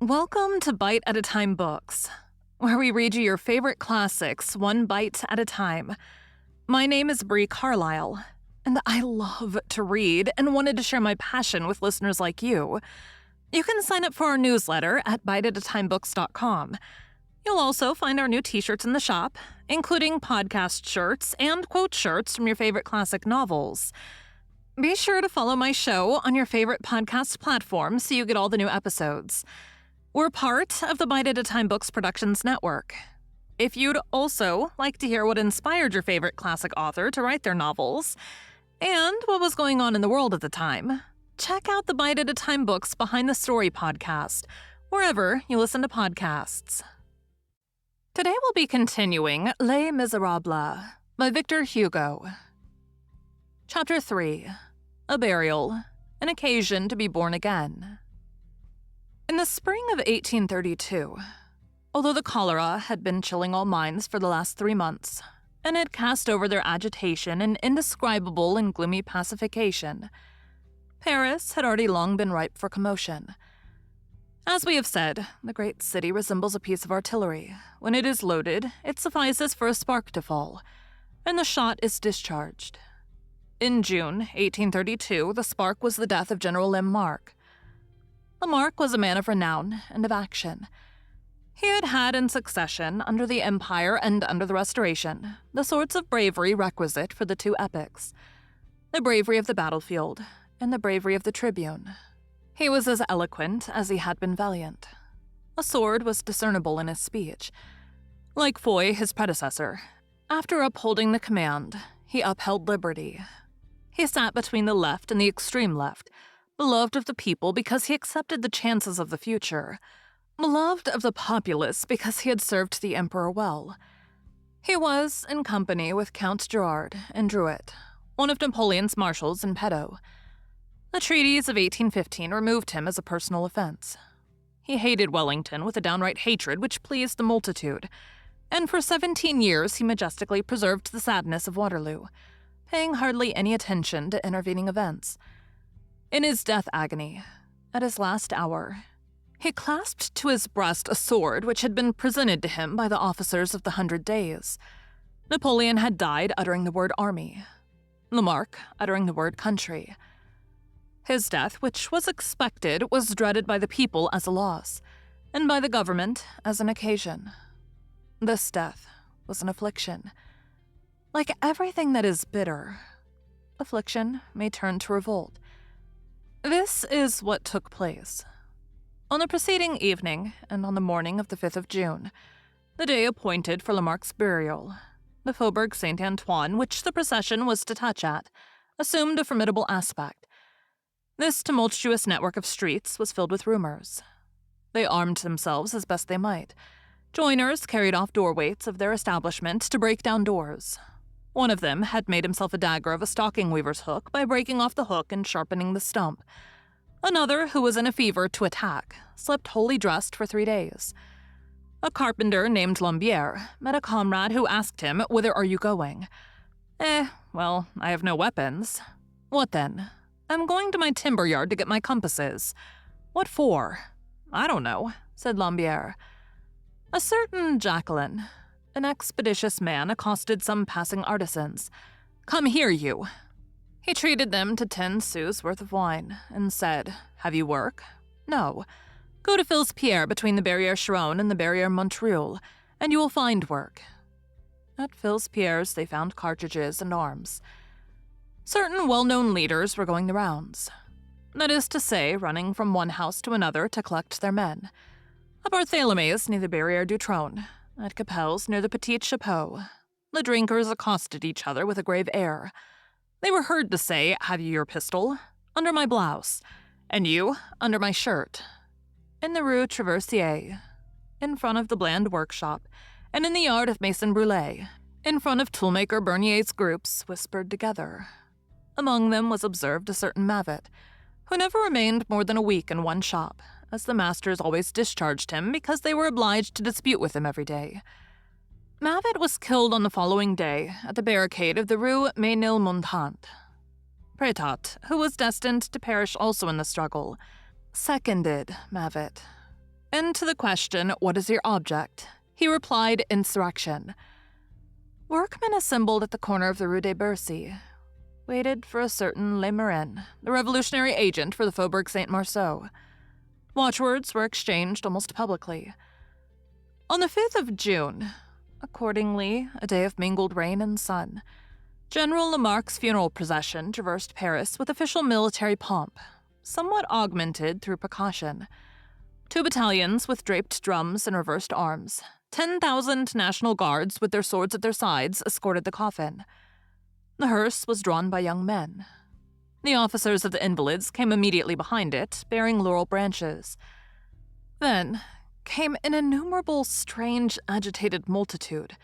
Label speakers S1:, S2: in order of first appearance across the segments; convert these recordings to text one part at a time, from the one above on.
S1: Welcome to Bite at a Time Books, where we read you your favorite classics one bite at a time. My name is Bree Carlile, and I love to read and wanted to share my passion with listeners like you. You can sign up for our newsletter at biteatatimebooks.com. You'll also find our new t-shirts in the shop, including podcast shirts and quote shirts from your favorite classic novels. Be sure to follow my show on your favorite podcast platform so you get all the new episodes. We're part of the Bite at a Time Books Productions Network. If you'd also like to hear what inspired your favorite classic author to write their novels, and what was going on in the world at the time, check out the Bite at a Time Books Behind the Story podcast, wherever you listen to podcasts. Today we'll be continuing Les Miserables by Victor Hugo. Chapter 3. A Burial, an Occasion to be Born Again. In the spring of 1832, although the cholera had been chilling all minds for the last 3 months, and had cast over their agitation an indescribable and gloomy pacification, Paris had already long been ripe for commotion. As we have said, the great city resembles a piece of artillery. When it is loaded, it suffices for a spark to fall, and the shot is discharged. In June 1832, the spark was the death of General Lamarck. Lamarck was a man of renown and of action. He had had in succession, under the Empire and under the Restoration, the sorts of bravery requisite for the two epochs: the bravery of the battlefield and the bravery of the tribune. He was as eloquent as he had been valiant. A sword was discernible in his speech. Like Foy, his predecessor, after upholding the command, he upheld liberty. He sat between the left and the extreme left, beloved of the people because he accepted the chances of the future, beloved of the populace because he had served the emperor well. He was in company with Count Gerard and Drouet, one of Napoleon's marshals in petto. The treaties of 1815 removed him as a personal offense. He hated Wellington with a downright hatred which pleased the multitude, and for 17 years he majestically preserved the sadness of Waterloo, paying hardly any attention to intervening events. In his death agony, at his last hour, he clasped to his breast a sword which had been presented to him by the officers of the 100 Days. Napoleon had died uttering the word army, Lamarck uttering the word country. His death, which was expected, was dreaded by the people as a loss, and by the government as an occasion. This death was an affliction. Like everything that is bitter, affliction may turn to revolt. This is what took place. On the preceding evening, and on the morning of the 5th of June, the day appointed for Lamarck's burial, the Faubourg Saint-Antoine, which the procession was to touch at, assumed a formidable aspect. This tumultuous network of streets was filled with rumors. They armed themselves as best they might. Joiners carried off door-weights of their establishment to break down doors. One of them had made himself a dagger of a stocking weaver's hook by breaking off the hook and sharpening the stump. Another, who was in a fever to attack, slept wholly dressed for 3 days. A carpenter named Lambier met a comrade who asked him, "Whither are you going?" Well, I have no weapons." "What then?" "I'm going to my timber yard to get my compasses." "What for?" "I don't know," said Lambier. A certain Jacqueline, an expeditious man, accosted some passing artisans. "Come here, you." He treated them to 10 sous worth of wine, and said, "Have you work?" "No." "Go to Filspierre between the Barrière Charonne and the Barrière Montreuil, and you will find work." At Filspierre's they found cartridges and arms. Certain well-known leaders were going the rounds. That is to say, running from one house to another to collect their men. At Barthélemy's near the Barrière du Trône, at Capel's near the Petit Chapeau, the drinkers accosted each other with a grave air. They were heard to say, "Have you your pistol?" "Under my blouse." "And you?" "Under my shirt." In the Rue Traversier, in front of the Bland workshop, and in the yard of Mason Brûlé, in front of toolmaker Bernier's groups whispered together. Among them was observed a certain Mavet, who never remained more than a week in one shop, as the masters always discharged him because they were obliged to dispute with him every day. Mavet was killed on the following day at the barricade of the Rue Ménilmontant. Prétot, who was destined to perish also in the struggle, seconded Mavet. And to the question, "What is your object?" he replied, "Insurrection." Workmen assembled at the corner of the Rue des Bercy waited for a certain Lemorin, the revolutionary agent for the Faubourg Saint-Marceau. Watchwords were exchanged almost publicly. On the 5th of June, accordingly, a day of mingled rain and sun, General Lamarck's funeral procession traversed Paris with official military pomp, somewhat augmented through precaution. 2 battalions with draped drums and reversed arms, 10,000 National Guards with their swords at their sides escorted the coffin. The hearse was drawn by young men. The officers of the Invalids came immediately behind it, bearing laurel branches. Then came an innumerable strange, agitated multitude,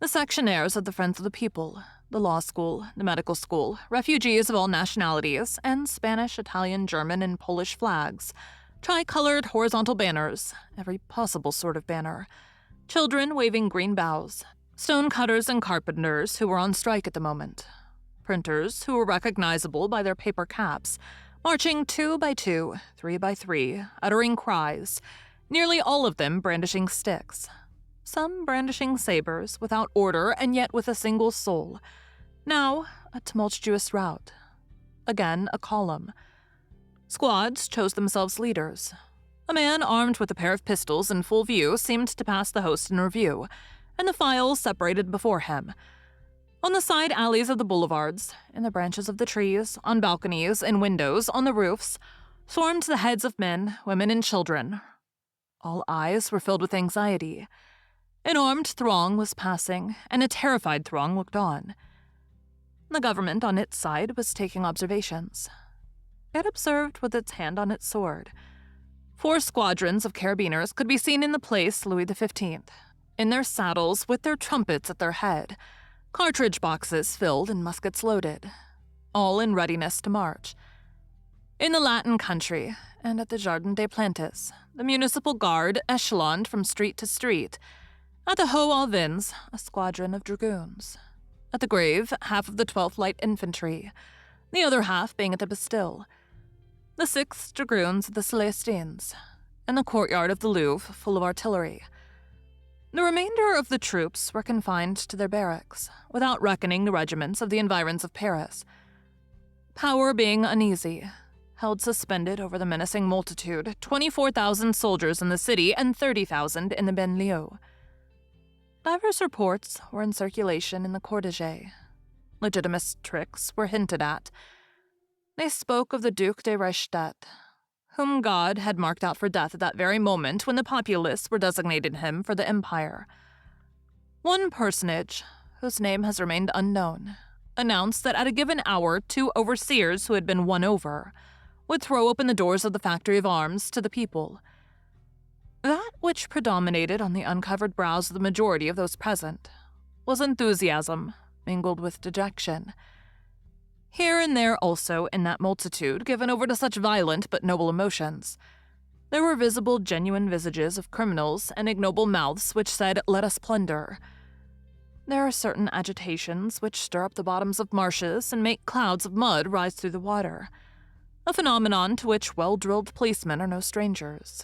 S1: the sectionaires of the Friends of the People, the law school, the medical school, refugees of all nationalities, and Spanish, Italian, German, and Polish flags, tricolored horizontal banners, every possible sort of banner, children waving green boughs, stonecutters and carpenters who were on strike at the moment, printers who were recognizable by their paper caps, marching 2 by 2, 3 by 3, uttering cries, nearly all of them brandishing sticks, some brandishing sabers, without order and yet with a single soul. Now, a tumultuous rout. Again, a column. Squads chose themselves leaders. A man armed with a pair of pistols in full view seemed to pass the host in review, and the files separated before him. On the side alleys of the boulevards, in the branches of the trees, on balconies, in windows, on the roofs, swarmed the heads of men, women, and children. All eyes were filled with anxiety. An armed throng was passing, and a terrified throng looked on. The government, on its side, was taking observations. It observed with its hand on its sword. 4 squadrons of carabiners could be seen in the place Louis XV, in their saddles with their trumpets at their head, cartridge boxes filled and muskets loaded, all in readiness to march. In the Latin country, and at the Jardin des Plantes, the municipal guard echeloned from street to street. At the Hauts-Alvins, a squadron of dragoons. At the Grave, half of the 12th Light Infantry, the other half being at the Bastille. The 6th Dragoons of the Celestins, and the courtyard of the Louvre full of artillery. The remainder of the troops were confined to their barracks, without reckoning the regiments of the environs of Paris. Power being uneasy, held suspended over the menacing multitude 24,000 soldiers in the city and 30,000 in the banlieue. Divers reports were in circulation in the cortege. Legitimist tricks were hinted at. They spoke of the Duc de Reichstadt, whom God had marked out for death at that very moment when the populace were designating him for the empire. One personage, whose name has remained unknown, announced that at a given hour 2 overseers who had been won over would throw open the doors of the factory of arms to the people. That which predominated on the uncovered brows of the majority of those present was enthusiasm mingled with dejection. Here and there also, in that multitude given over to such violent but noble emotions, there were visible genuine visages of criminals and ignoble mouths which said, "Let us plunder." There are certain agitations which stir up the bottoms of marshes and make clouds of mud rise through the water, a phenomenon to which well-drilled policemen are no strangers.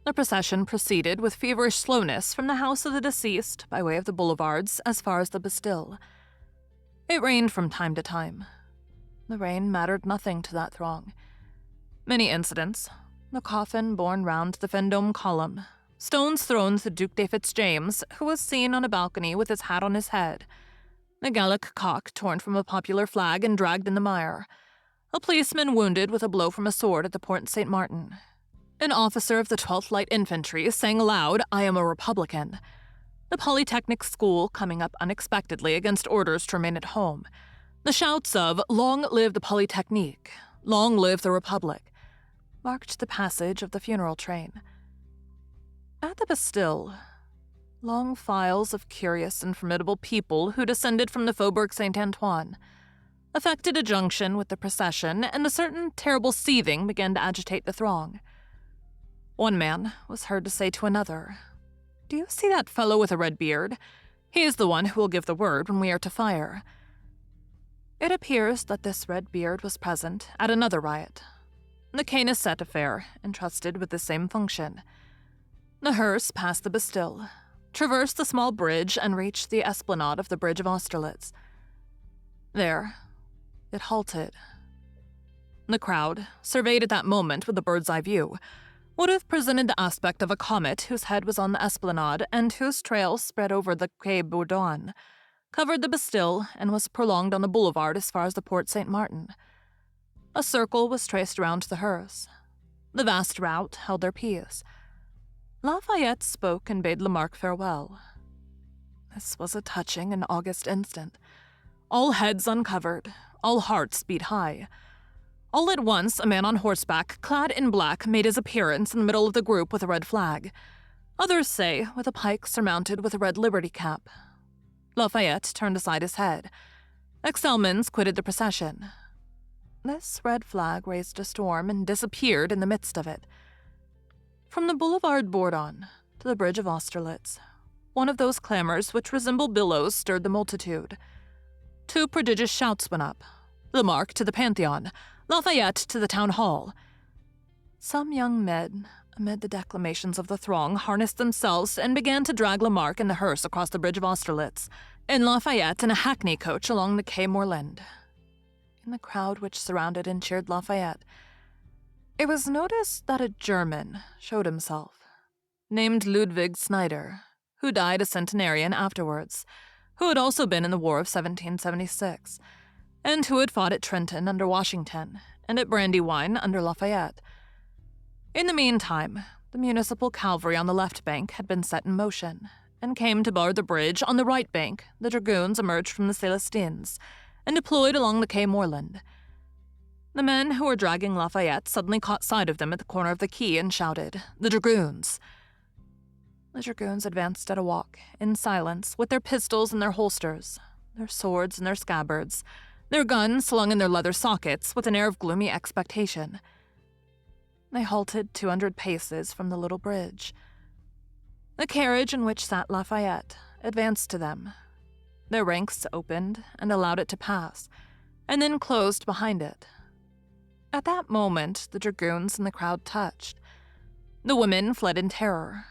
S1: The procession proceeded with feverish slowness from the house of the deceased by way of the boulevards as far as the Bastille. It rained from time to time. The rain mattered nothing to that throng. Many incidents, the coffin borne round the Vendôme column, stones thrown to the Duc de Fitzjames, who was seen on a balcony with his hat on his head, the Gallic cock torn from a popular flag and dragged in the mire, a policeman wounded with a blow from a sword at the Porte Saint-Martin. An officer of the 12th Light Infantry sang aloud, "I am a Republican." The Polytechnic School coming up unexpectedly against orders to remain at home. The shouts of "Long live the Polytechnique! Long live the Republic!" marked the passage of the funeral train. At the Bastille, long files of curious and formidable people who descended from the Faubourg Saint-Antoine effected a junction with the procession, and a certain terrible seething began to agitate the throng. One man was heard to say to another, "Do you see that fellow with a red beard? He is the one who will give the word when we are to fire." It appears that this red beard was present at another riot, the Canesset affair, entrusted with the same function. The hearse passed the Bastille, traversed the small bridge, and reached the esplanade of the Bridge of Austerlitz. There, it halted. The crowd, surveyed at that moment with a bird's-eye view, would have presented the aspect of a comet whose head was on the esplanade and whose trail spread over the Quai Bourdon, covered the Bastille, and was prolonged on the boulevard as far as the Porte Saint-Martin. A circle was traced round the hearse. The vast rout held their peace. Lafayette spoke and bade Lamarck farewell. This was a touching and august instant. All heads uncovered, all hearts beat high. All at once, a man on horseback, clad in black, made his appearance in the middle of the group with a red flag. Others say, with a pike surmounted with a red liberty cap. Lafayette turned aside his head. Excelmans quitted the procession. This red flag raised a storm and disappeared in the midst of it. From the Boulevard Bourdon to the Bridge of Austerlitz, one of those clamors which resemble billows stirred the multitude. Two prodigious shouts went up. Lamarck to the Pantheon, Lafayette to the Town Hall. Some young men, amid the declamations of the throng, harnessed themselves and began to drag Lamarck in the hearse across the Bridge of Austerlitz, and Lafayette in a hackney coach along the Quai Morland. In the crowd which surrounded and cheered Lafayette, it was noticed that a German showed himself, named Ludwig Snyder, who died a centenarian afterwards, who had also been in the War of 1776, and who had fought at Trenton under Washington and at Brandywine under Lafayette. In the meantime, the municipal cavalry on the left bank had been set in motion, and came to bar the bridge. On the right bank, the dragoons emerged from the Célestins and deployed along the Quai Morland. The men who were dragging Lafayette suddenly caught sight of them at the corner of the quay and shouted, "The dragoons!" The dragoons advanced at a walk, in silence, with their pistols in their holsters, their swords in their scabbards, their guns slung in their leather sockets with an air of gloomy expectation. They halted 200 paces from the little bridge. The carriage in which sat Lafayette advanced to them. Their ranks opened and allowed it to pass, and then closed behind it. At that moment, the dragoons in the crowd touched. The women fled in terror.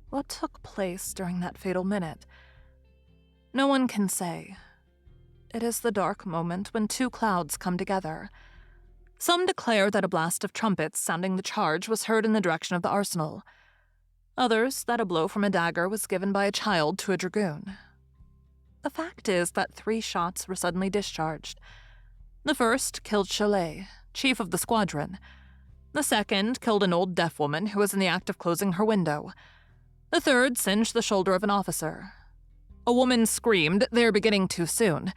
S1: What took place during that fatal minute? No one can say. It is the dark moment when two clouds come together. Some declare that a blast of trumpets sounding the charge was heard in the direction of the arsenal. Others that a blow from a dagger was given by a child to a dragoon. The fact is that 3 shots were suddenly discharged. The first killed Cholet, chief of the squadron. The second killed an old deaf woman who was in the act of closing her window. The third singed the shoulder of an officer. A woman screamed, "They are beginning too soon,"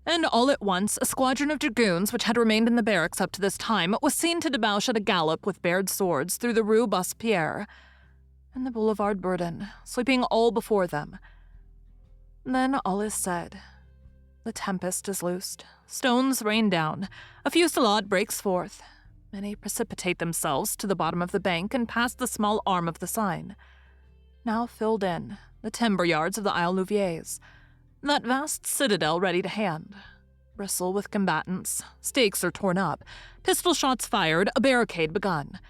S1: and all at once a squadron of dragoons which had remained in the barracks up to this time was seen to debouch at a gallop with bared swords through the Rue Basse-Pierre and the Boulevard Bourdon, sweeping all before them. Then all is said. The tempest is loosed, stones rain down, a fusillade breaks forth. Many precipitate themselves to the bottom of the bank and past the small arm of the Seine. Now filled in, the timber yards of the Isle Louviers, that vast citadel ready to hand, bristle with combatants, stakes are torn up, pistol shots fired, a barricade begun.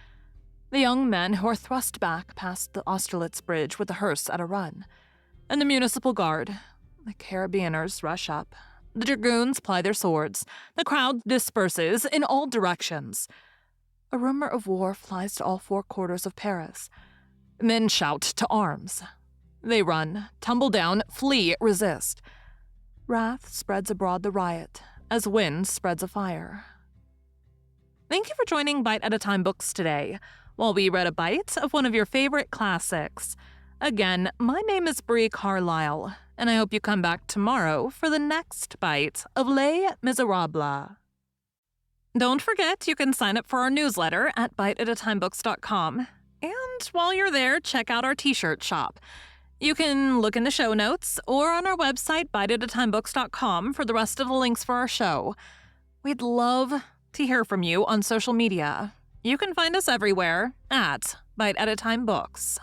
S1: The young men who are thrust back past the Austerlitz bridge with the hearse at a run, and the municipal guard, the carabiners rush up, the dragoons ply their swords, the crowd disperses in all directions. A rumor of war flies to all 4 quarters of Paris. Men shout to arms. They run, tumble down, flee, resist. Wrath spreads abroad the riot, as wind spreads a fire. Thank you for joining Bite at a Time Books today, while we read a bite of one of your favorite classics. Again, my name is Bree Carlile, and I hope you come back tomorrow for the next bite of Les Miserables. Don't forget, you can sign up for our newsletter at biteatatimebooks.com. And while you're there, check out our t-shirt shop. You can look in the show notes or on our website, biteatatimebooks.com, for the rest of the links for our show. We'd love to hear from you on social media. You can find us everywhere at Bite at a Time Books.